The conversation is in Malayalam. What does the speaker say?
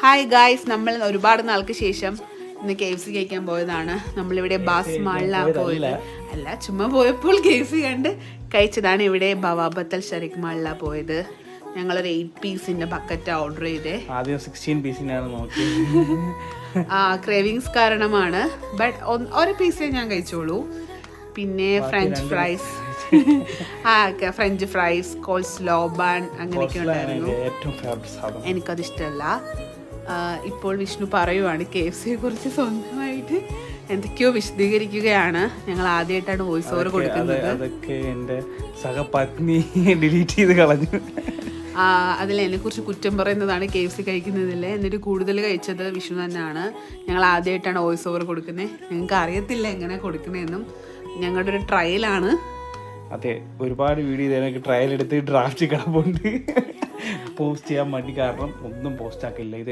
ഹായ് ഗായ്സ്, നമ്മൾ ഒരുപാട് നാൾക്ക് ശേഷം ഇന്ന് KFC കഴിക്കാൻ പോയതാണ്. നമ്മളിവിടെ ബാസ് മാളിലാണ് പോയത്. അല്ല, ചുമ്മാ പോയപ്പോൾ KFC കണ്ട് കഴിച്ചതാണ്. ഇവിടെ ബവാബത്തൽ ഷരീഖ് മാളിലാണ് പോയത്. ഞങ്ങളൊരു 8 പീസിന്റെ ബക്കറ്റ് ഓർഡർ ചെയ്തേ. ആദ്യം 16 പീസിനാണ് നോക്കിയത്. ക്രേവിങ്സ് കാരണമാണ്. ബട്ട് ഒരു പീസേ ഞാൻ കഴിച്ചോളൂ. പിന്നെ French fries French fries, coleslaw, bun അങ്ങനെയൊക്കെ ഉണ്ടായിരുന്നു. എനിക്കത് ഇഷ്ടമല്ല. ഇപ്പോൾ വിഷ്ണു പറയുവാണ് KFCയെ കുറിച്ച് സ്വന്തമായിട്ട് എന്തൊക്കെയോ വിശദീകരിക്കുകയാണ്. ഞങ്ങൾ ആദ്യമായിട്ടാണ് വോയിസ് ഓവർ കൊടുക്കുന്നത്. അതൊക്കെ എൻ്റെ സഹപത്നി ഡിലീറ്റ് ചെയ്ത് കളഞ്ഞു. അതിൽ എന്നെക്കുറിച്ച് കുറ്റം പറയുന്നതാണ് KFC കഴിക്കുന്നതിൽ. എന്നിട്ട് കൂടുതൽ കഴിച്ചത് വിഷ്ണു തന്നെയാണ്. ഞങ്ങൾ ആദ്യമായിട്ടാണ് വോയിസ് ഓവർ കൊടുക്കുന്നത്. ഞങ്ങൾക്ക് അറിയത്തില്ല എങ്ങനെ കൊടുക്കണമെന്നും. ഞങ്ങളുടെ ഒരു ട്രയലാണ്. അതെ, ഒരുപാട് വീഡിയോ എനിക്ക് ട്രയൽ എടുത്ത് ഡ്രാഫ്റ്റ് കിടപ്പുണ്ട്. പോസ്റ്റ് ചെയ്യാൻ വേണ്ടി, കാരണം ഒന്നും പോസ്റ്റ് ആക്കില്ല. ഇത്